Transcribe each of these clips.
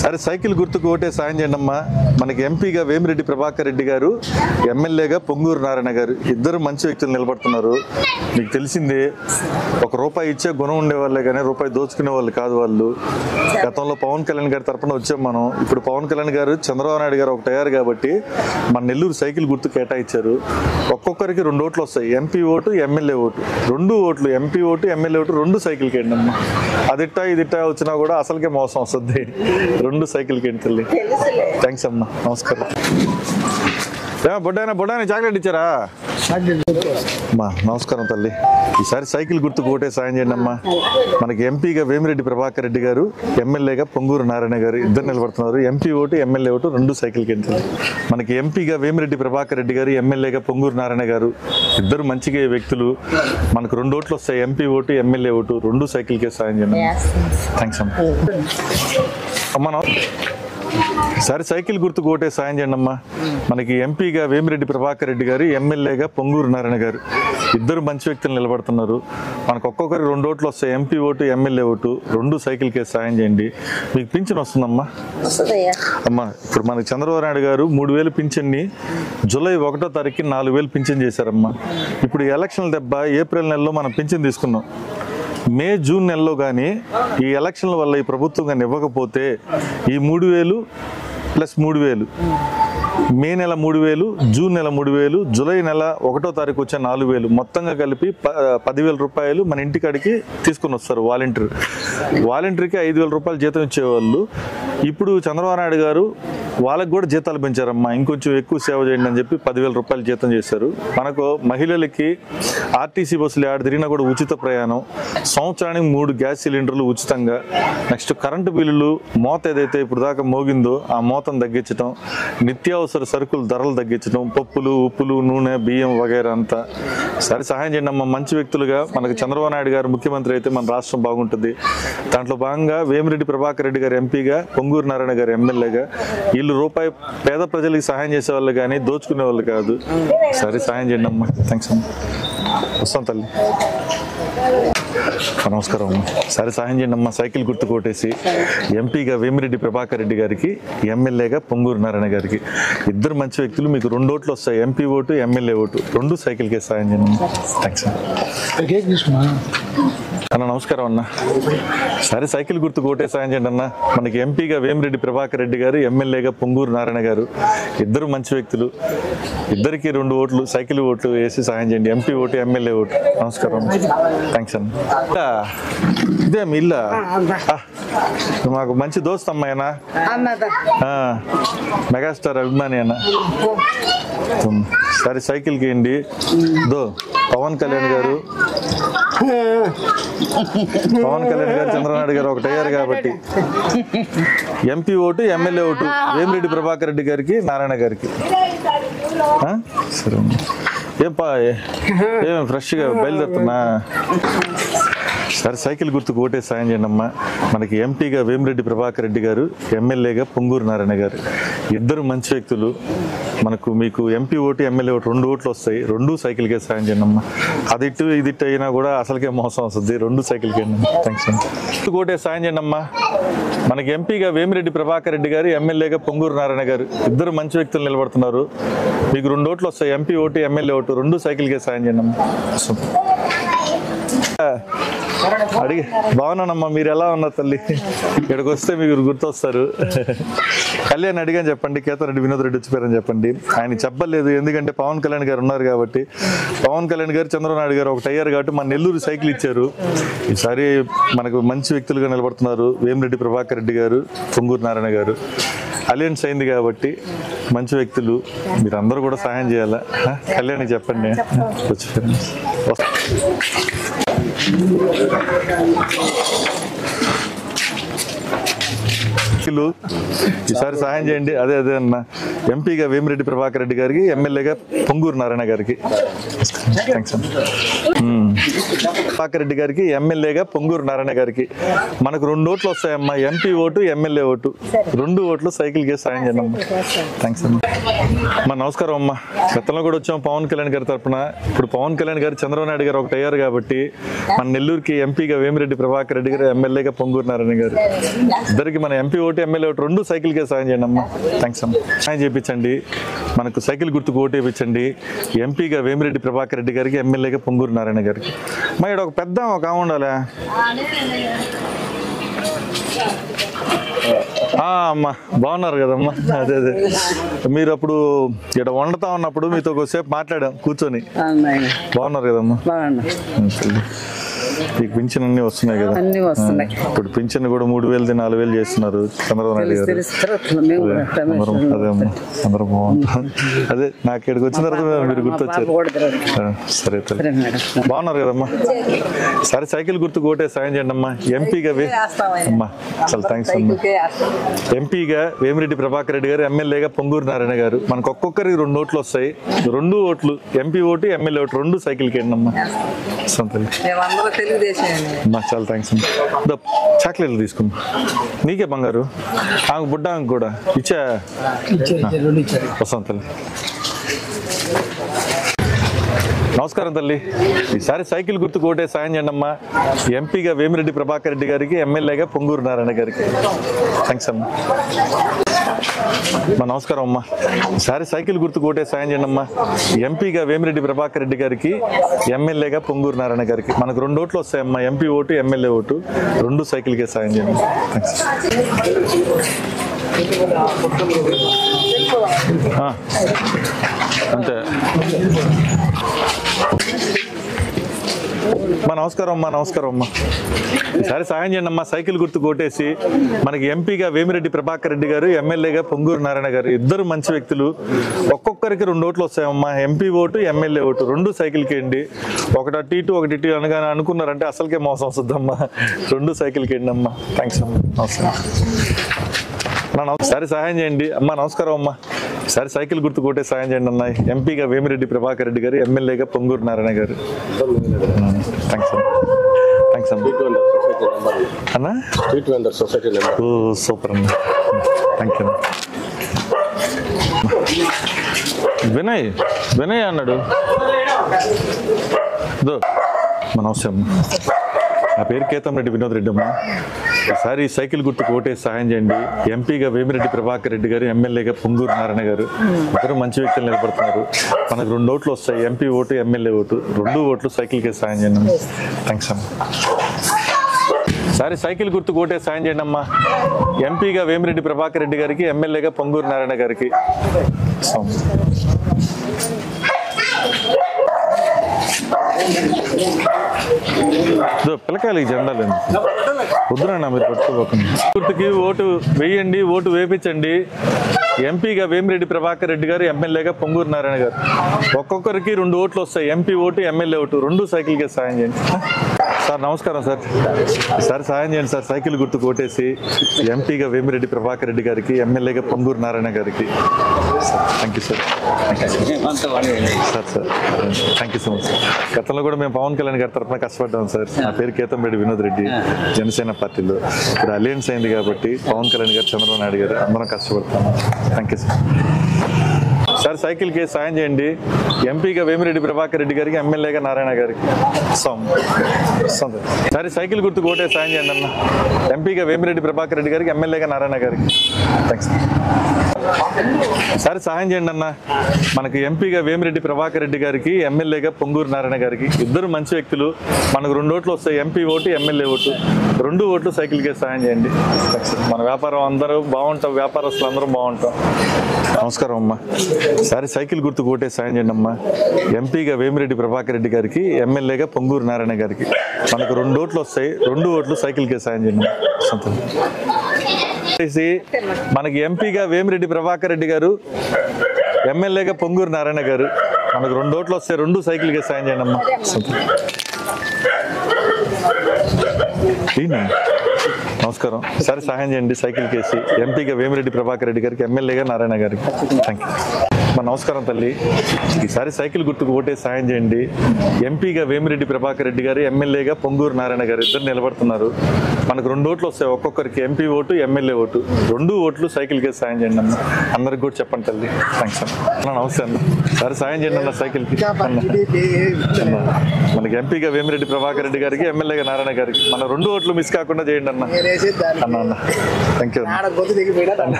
సరే సైకిల్ గుర్తుకు ఓటే సాయం చేయండి అమ్మా. మనకి ఎంపీగా వేమిరెడ్డి ప్రభాకర్ రెడ్డి గారు, ఎమ్మెల్యేగా పొంగూరు నారాయణ గారు, ఇద్దరు మంచి వ్యక్తులు నిలబడుతున్నారు. మీకు తెలిసిందే, ఒక రూపాయి ఇచ్చే గుణం ఉండేవాళ్ళే కానీ రూపాయి దోచుకునే వాళ్ళు కాదు వాళ్ళు. గతంలో పవన్ కళ్యాణ్ గారి తరఫున వచ్చాం మనం. ఇప్పుడు పవన్ కళ్యాణ్ గారు, చంద్రబాబు నాయుడు గారు ఒకటి అయ్యారు కాబట్టి మన నెల్లూరు సైకిల్ గుర్తు కేటాయించారు. ఒక్కొక్కరికి 2 ఓట్లు వస్తాయి, ఎంపీ ఓటు, ఎమ్మెల్యే ఓటు. 2 ఓట్లు, MP vote, MLA vote, 2 cycle కేండి అమ్మా. అదిట్టా ఇదిట్టా వచ్చినా కూడా అసలుకే మోసం వస్తుంది. 2 సైకిల్ కేండి తల్లి. థ్యాంక్స్ అమ్మా, నమస్కారం. బొడ్డాయన చాక్లెట్ ఇచ్చారా అమ్మా? నమస్కారం తల్లి. ఈసారి సైకిల్ గుర్తుకు ఓటే సాయం చేయండి అమ్మా. మనకి ఎంపీగా వేమిరెడ్డి ప్రభాకర్ రెడ్డి గారు, ఎమ్మెల్యేగా పొంగూరు నారాయణ గారు ఇద్దరు నిలబడుతున్నారు. MP vote, MLA vote, 2 cycle కేండి. మనకి ఎంపీగా వేమిరెడ్డి ప్రభాకర్ రెడ్డి గారు, ఎమ్మెల్యేగా పొంగూరు నారాయణ గారు ఇద్దరు మంచిగా వ్యక్తులు. మనకు 2 ఓట్లు వస్తాయి, MP vote, MLA vote, 2 cycle కే సాయం చేయండి. థ్యాంక్స్ అమ్మా. అమ్మా సరే సైకిల్ గుర్తుకు ఓటే సాయం చేయండి అమ్మా. మనకి ఎంపీగా వేమిరెడ్డి ప్రభాకర్ రెడ్డి గారు, ఎమ్మెల్యేగా పొంగూరు నారాయణ గారు ఇద్దరు మంచి వ్యక్తులు నిలబడుతున్నారు. మనకు ఒక్కొక్కరికి 2 ఓట్లు వస్తాయి, MP vote, MLA vote, 2 cycle case సాయం చేయండి. మీకు పింఛన్ వస్తుందమ్మా. అమ్మా ఇప్పుడు మనకి చంద్రబాబు నాయుడు గారు 3000 పింఛన్ని జూలై 1వ తారీఖుకి 4000 పింఛన్ చేశారమ్మా. ఇప్పుడు ఎలక్షన్ల దెబ్బ ఏప్రిల్ నెలలో మనం పింఛన్ తీసుకున్నాం. మే జూన్ నెలలో కానీ ఈ ఎలక్షన్ల వల్ల ఈ ప్రభుత్వం కానీ ఇవ్వకపోతే ఈ 3000 ప్లస్ 3000, మే నెల 3000, జూన్ నెల 3000, జూలై నెల 1వ తారీఖు వచ్చే 4000, మొత్తంగా కలిపి 10,000 రూపాయలు మన ఇంటికాడికి తీసుకొని వస్తారు. వాలంటీర్కి 5,000 రూపాయలు జీతం ఇచ్చేవాళ్ళు. ఇప్పుడు చంద్రబాబు నాయుడు గారు వాళ్ళకి కూడా జీతాలు పెంచారమ్మా. ఇంకొంచెం ఎక్కువ సేవ చేయండి అని చెప్పి 10,000 రూపాయలు జీతం చేశారు. మనకు మహిళలకి ఆర్టీసీ బస్సులు ఆడ తిరిగినా కూడా ఉచిత ప్రయాణం, సంవత్సరానికి 3 గ్యాస్ సిలిండర్లు ఉచితంగా, నెక్స్ట్ కరెంటు బిల్లులు మోత ఏదైతే ఇప్పుడు దాకా మోగిందో ఆ మోతను తగ్గించడం, నిత్యావసర సరుకులు ధరలు తగ్గించడం, పప్పులు, ఉప్పులు, నూనె, బియ్యం వగైరా అంతా. సరే సహాయం చేయండి అమ్మా. మంచి వ్యక్తులుగా మనకు చంద్రబాబు నాయుడు గారు ముఖ్యమంత్రి అయితే మన రాష్ట్రం బాగుంటుంది. దాంట్లో భాగంగా వేమిరెడ్డి ప్రభాకర్ రెడ్డి గారు ఎంపీగా, పొంగూరు నారాయణ గారు ఎమ్మెల్యేగా, వీళ్ళు రూపాయి పేద ప్రజలకి సహాయం చేసే వాళ్ళు కానీ దోచుకునే వాళ్ళు కాదు. సరే సహాయం చేయండి అమ్మా. థ్యాంక్స్ అమ్మా. వస్తాం తల్లి. నమస్కారం అమ్మా. సరే సహాయం చేయండి అమ్మా. సైకిల్ గుర్తు కొట్టేసి ఎంపీగా వేమిరెడ్డి ప్రభాకర్ రెడ్డి గారికి, ఎమ్మెల్యేగా పొంగూరు నారాయణ గారికి ఇద్దరు మంచి వ్యక్తులు. మీకు 2 ఓట్లు వస్తాయి, MP vote, MLA vote, 2 cycle case సాయం చేయండి అమ్మా. థ్యాంక్స్ అన్న. నమస్కారం అన్న. సరే సైకిల్ గుర్తుకు ఓటే సాయం చేయండి అన్న. మనకి ఎంపీగా వేమిరెడ్డి ప్రభాకర్ రెడ్డి గారు, ఎమ్మెల్యేగా పొంగూరు నారాయణ గారు ఇద్దరు మంచి వ్యక్తులు. ఇద్దరికి 2 ఓట్లు, సైకిల్ ఓట్లు వేసి సాయం చేయండి. MP vote, MLA vote. నమస్కారం. థ్యాంక్స్ అన్న. ఇదే మీ ఇల్లా? మాకు మంచి దోస్త్ అమ్మాయినా, మెగాస్టార్ అభిమాని అన్న. సరే సైకిల్కి ఏంటి దో పవన్ కళ్యాణ్ గారు, చంద్రబాబు గారు ఒకటి అయ్యారు కాబట్టి MP vote, MLA vote Vemireddy Prabhakar Reddy గారికి, నారాయణ గారికి. సరే ఏం ఫ్రెష్గా బయలుదేరుతున్నా. సరే సైకిల్ గుర్తుకు ఓటే సాయం చేయండి అమ్మా. మనకి ఎంపీగా వేమిరెడ్డి ప్రభాకర్ రెడ్డి గారు, ఎమ్మెల్యేగా పొంగూరు నారాయణ గారు ఇద్దరు మంచి వ్యక్తులు. మీకు ఎంపీ ఓటు, ఎమ్మెల్యే ఓటు 2 ఓట్లు వస్తాయి, 2 సైకిల్కే సాయం చేయండి అమ్మా. అది ఇటు అయినా కూడా అసలుకే మోసం వస్తుంది. 2 సైకిల్కే. థ్యాంక్స్ అమ్మా. ఓటే సాయం చేయండి అమ్మా. మనకి ఎంపీగా వేమిరెడ్డి ప్రభాకర్ రెడ్డి గారు, ఎమ్మెల్యేగా పొంగూరు నారాయణ గారు ఇద్దరు మంచి వ్యక్తులు నిలబడుతున్నారు. మీకు 2 ఓట్లు వస్తాయి, ఎంపీ ఓటు, ఎమ్మెల్యే ఓటు, 2 సైకిల్కే సాయం చేయండి అమ్మా. అడిగి బాగున్నానమ్మా. మీరు ఎలా ఉన్నారు తల్లి? ఇక్కడికి వస్తే మీరు గుర్తొస్తారు. కళ్యాణ్ అడిగాని చెప్పండి, కేతారెడ్డి వినోద్ రెడ్డి వచ్చిపోయారని చెప్పండి. ఆయన చెప్పలేదు, ఎందుకంటే పవన్ కళ్యాణ్ గారు ఉన్నారు కాబట్టి. పవన్ కళ్యాణ్ గారు, చంద్రబాబు నాయుడు గారు ఒకటి అయ్యారు కాబట్టి మన నెల్లూరు సైకిల్ ఇచ్చారు. ఈసారి మనకు మంచి వ్యక్తులుగా నిలబడుతున్నారు. వేమిరెడ్డి ప్రభాకర్ రెడ్డి గారు, పొంగూరు నారాయణ గారు అలయన్స్ అయింది కాబట్టి మంచి వ్యక్తులు. మీరు అందరూ కూడా సహాయం చేయాలా? కళ్యాణ్కి చెప్పండి. ఈసారి సహాయం చేయండి. అదే అన్న. ఎంపీగా వేమిరెడ్డి ప్రభాకర్ రెడ్డి గారికి, ఎమ్మెల్యేగా పొంగూరు నారాయణ గారికి. థ్యాంక్స్ అన్న. రెడ్డి గారికి, ఎమ్మెల్యేగా పొంగూరు నారాయణ గారికి మనకు 2 ఓట్లు వస్తాయమ్మా. ఎంపీ ఓటు, ఎమ్మెల్యే ఓటు, 2 ఓట్లు సైకిల్ కి సాయం చేయండి అమ్మా. థ్యాంక్స్ అమ్మా. అమ్మా నమస్కారం అమ్మా. గతంలో కూడా వచ్చాం పవన్ కళ్యాణ్ గారి తరఫున. ఇప్పుడు పవన్ కళ్యాణ్ గారు, చంద్రబాబు నాయుడు గారు ఒకటి అయ్యారు కాబట్టి మన నెల్లూరుకి ఎంపీగా వేమిరెడ్డి ప్రభాకర్ రెడ్డి గారు, ఎమ్మెల్యేగా పొంగూరు నారాయణ గారు, ఇద్దరికి మన MP vote, MLA vote 2 cycle కే సాయం చేయండి అమ్మా. థ్యాంక్స్ అమ్మా. సాయం చేయించండి, మనకు సైకిల్ గుర్తుకు ఓటు వేయించండి. ఎంపీగా వేమిరెడ్డి ప్రభాకర్ రెడ్డి గారికి, ఎమ్మెల్యేగా పొంగూరు నారాయణ గారికి. మా ఇక్కడ ఒక పెద్ద ఒక ఉండాలా అమ్మా, బాగున్నారు కదమ్మా? అదే అదే మీరు అప్పుడు ఇక్కడ వండుతా ఉన్నప్పుడు మీతో కొద్దిసేపు మాట్లాడాం కూర్చొని. బాగున్నారు కదమ్మా? మీకు పింఛన్ అన్ని వస్తున్నాయి కదా? ఇప్పుడు పింఛన్ కూడా 3,000 4,000 చేస్తున్నారు చంద్రబాబు నాయుడు గారు. అదే అమ్మా, అందరూ బాగుంటాం. అదే నాకు ఇక్కడికి వచ్చిన తర్వాత మీరు గుర్తొచ్చారు. సరే బాగున్నారు కదమ్మా? సరే సైకిల్ గుర్తుకు ఓటే సాయం చేయండి అమ్మా. ఎంపీగా అమ్మా చాలా థ్యాంక్స్ అమ్మా. ఎంపీగా వేమిరెడ్డి ప్రభాకర్ రెడ్డి గారు, ఎమ్మెల్యేగా పొంగూరు నారాయణ గారు, మనకు ఒక్కొక్కరికి 2 ఓట్లు వస్తాయి. 2 ఓట్లు MP vote, MLA vote 2 cycle కి అమ్మా. చాలా థ్యాంక్స్ అమ్మా. చాక్లెట్లు తీసుకున్నా నీకే బంగారు, ఆమె బుడ్డ ఆమె కూడా ఇచ్చా. వస్తాం తల్లి. నమస్కారం తల్లి. ఈసారి సైకిల్ గుర్తుకు ఓటే సాయం చేయండి అమ్మా. ఎంపీగా వేమిరెడ్డి ప్రభాకర్ రెడ్డి గారికి, ఎమ్మెల్యేగా పొంగూరు నారాయణ గారికి. థ్యాంక్స్ అమ్మా. నమస్కారం అమ్మా. ఈసారి సైకిల్ గుర్తుకు ఓటే సాయం చేయండి అమ్మా. ఎంపీగా వేమిరెడ్డి ప్రభాకర్ రెడ్డి గారికి, ఎమ్మెల్యేగా పొంగూరు నారాయణ గారికి మనకు 2 ఓట్లు వస్తాయమ్మా. ఎంపీ ఓటు, ఎమ్మెల్యే ఓటు 2 సైకిల్కే సాయం చేయండి. థ్యాంక్స్. అంతే నమస్కారం అమ్మా. నమస్కారం అమ్మా. ఈసారి సాయం చేయండి అమ్మా. సైకిల్ గుర్తుకు ఓటేసి మనకి ఎంపీగా వేమిరెడ్డి ప్రభాకర్ రెడ్డి గారు, ఎమ్మెల్యేగా పొంగూరు నారాయణ గారు, ఇద్దరు మంచి వ్యక్తులు. ఒక్కొక్కరికి 2 ఓట్లు వస్తాయమ్మా. ఎంపీ ఓటు, ఎమ్మెల్యే ఓటు 2 సైకిల్కి అండి. ఒకటి అటు ఇటు ఒకటి ఇటు అనగానే అనుకున్నారంటే అసలుకే మోసం వస్తుందమ్మా. 2 సైకిల్కి అండి అమ్మా. థ్యాంక్స్ అమ్మా. నమస్కారం. సరే సహాయం చేయండి అమ్మా. నమస్కారం అమ్మా. సరే సైకిల్ గుర్తు కొట్టే సాయం చేయండి అన్న. ఎంపీగా వేమిరెడ్డి ప్రభాకర్ రెడ్డి గారు, ఎమ్మెల్యేగా పొంగూరు నారాయణ గారు. థ్యాంక్స్ అన్న. థ్యాంక్స్ అన్న. అన్నా ఓ సూపర్ అన్న. థ్యాంక్ యూ అన్న. వినయ్ అన్నాడు. నమస్తే అమ్మ. నా పేరు కేతం రెడ్డి, వినోద్ రెడ్డి అమ్మ. ఈసారి సైకిల్ గుర్తుకు ఓటేసి సహాయం చేయండి. ఎంపీగా వేమిరెడ్డి ప్రభాకర్ రెడ్డి గారు, ఎమ్మెల్యేగా పొంగూరు నారాయణ గారు, ఇద్దరు మంచి వ్యక్తులు నిలబడుతున్నారు. మనకు 2 ఓట్లు వస్తాయి. ఎంపీ ఓటు, ఎమ్మెల్యే ఓటు 2 ఓట్లు సైకిల్కే సాయం చేయండి. థ్యాంక్స్ అమ్మ. సరే సైకిల్ గుర్తుకు ఓటేసి సాయం చేయండి అమ్మా. ఎంపీగా వేమిరెడ్డి ప్రభాకర్ రెడ్డి గారికి, ఎమ్మెల్యేగా పొంగూరు నారాయణ గారికి. పిల్లకాయలు జెండాలు వద్దురన్నా, మీరు పట్టుకోబోకండి. గుర్తుకి ఓటు వేయండి, ఓటు వేపించండి. ఎంపీగా వేమిరెడ్డి ప్రభాకర్ రెడ్డి గారు, ఎమ్మెల్యేగా పొంగూరు నారాయణ గారు, ఒక్కొక్కరికి 2 ఓట్లు వస్తాయి. ఎంపీ ఓటు, ఎమ్మెల్యే ఓటు 2 సైకిల్కే సాయం చేయండి. సార్ నమస్కారం సార్. సార్ సాయం చేయండి సార్. సైకిల్ గుర్తుకు ఓటేసి ఎంపీగా వేమిరెడ్డి ప్రభాకర్ రెడ్డి గారికి, ఎమ్మెల్యేగా పొంగూరు నారాయణ గారికి. Thank you sir. Sir thank you so much sir. గతంలో కూడా మేము పవన్ కళ్యాణ్ గారి తరఫున కష్టపడ్డాం సార్. నా పేరు కేతంరెడ్డి వినోద్ రెడ్డి, జనసేన పార్టీలో. ఇప్పుడు అలయన్స్ అయింది కాబట్టి పవన్ కళ్యాణ్ గారు, చంద్రబాబు నాయుడు గారు అందరం కష్టపడతాం. Thank you sir. సార్ సైకిల్కి సాయం చేయండి. ఎంపీగా వేమిరెడ్డి ప్రభాకర్ రెడ్డి గారికి, ఎమ్మెల్యేగా నారాయణ గారికి. సరే సైకిల్ గుర్తుకు ఓటే సాయం చేయండి అన్న. ఎంపీగా వేమిరెడ్డి ప్రభాకర్ రెడ్డి గారికి, ఎమ్మెల్యేగా నారాయణ గారికి. థ్యాంక్స్. సరే సహాయం చేయండి అన్న. మనకు ఎంపీగా వేమిరెడ్డి ప్రభాకర్ రెడ్డి గారికి, ఎమ్మెల్యేగా పొంగూరు నారాయణ గారికి, ఇద్దరు మంచి వ్యక్తులు. మనకు 2 ఓట్లు వస్తాయి. ఎంపీ ఓటు, ఎమ్మెల్యే ఓటు 2 ఓట్లు సైకిల్కే సాయం చేయండి. మన వ్యాపారం అందరూ బాగుంటాం, వ్యాపారస్తులు అందరూ బాగుంటాం. నమస్కారం అమ్మా. సరే సైకిల్ గుర్తుకు ఓటే సాయం చేయండి అమ్మా. ఎంపీగా వేమిరెడ్డి ప్రభాకర్ రెడ్డి గారికి, ఎమ్మెల్యేగా పొంగూరు నారాయణ గారికి, మనకు 2 ఓట్లు వస్తాయి. 2 ఓట్లు సైకిల్కే సాయం చేయండి. మనకి ఎంపీగా వేమిరెడ్డి ప్రభాకర్ రెడ్డి గారు, ఎమ్మెల్యేగా పొంగూరు నారాయణ గారు, మనకు 2 ఓట్లు వస్తాయి. 2 సైకిల్కే సాయం చేయండి అమ్మా. నమస్కారం. ఈసారి సహాయం చేయండి సైకిల్ కేసి ఎంపీగా వేమిరెడ్డి ప్రభాకర్ రెడ్డి గారికి, ఎమ్మెల్యేగా నారాయణ గారికి. Thank you. నమస్కారం తల్లి. ఈసారి సైకిల్ గుర్తుకు ఓటే సాయం చేయండి. ఎంపీగా వేమిరెడ్డి ప్రభాకర్ రెడ్డి గారు, ఎమ్మెల్యేగా పొంగూరు నారాయణ గారు ఇద్దరు నిలబడుతున్నారు. మనకు 2 ఓట్లు వస్తాయి, ఒక్కొక్కరికి ఎంపీ ఓటు, ఎమ్మెల్యే ఓటు. 2 ఓట్లు సైకిల్ కేసి సాయం చేయండి అన్న. అందరికి కూడా చెప్పండి తల్లి. థ్యాంక్స్ అన్న. నమస్తే అన్న. సరే సాయం చేయండి అన్న సైకిల్కి. మనకి ఎంపీగా వేమిరెడ్డి ప్రభాకర్ రెడ్డి గారికి, ఎమ్మెల్యేగా నారాయణ గారికి మన 2 ఓట్లు మిస్ కాకుండా చేయండి అన్న. అన్న థ్యాంక్ యూ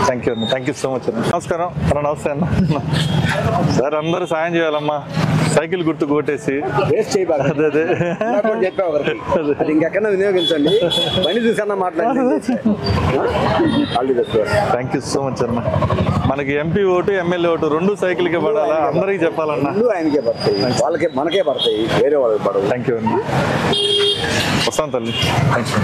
థ్యాంక్ యూ అన్న. థ్యాంక్ యూ సో మచ్ అన్న. నమస్కారం అన్న. నమస్తే అన్న. సార్ అందరూ సాయం చేయాలమ్మా సైకిల్ గుర్తుకు ఓటేసి. అదే ఇంకెక్కడన్నా వినియోగించండి, బండి చూసన్నా మాట్లాడండి. థ్యాంక్ యూ సో మచ్ అన్న. మనకి ఎంపీ ఓటు, ఎమ్మెల్యే ఓటు 2 సైకిల్కే పడాలా? అందరికీ చెప్పాలన్నా. ఆయనకే పడతాయి, వాళ్ళకే మనకే పడతాయి, వేరే వాళ్ళకి పడవు. థ్యాంక్ యూ అండి. వస్తాను తల్లి. Thank you.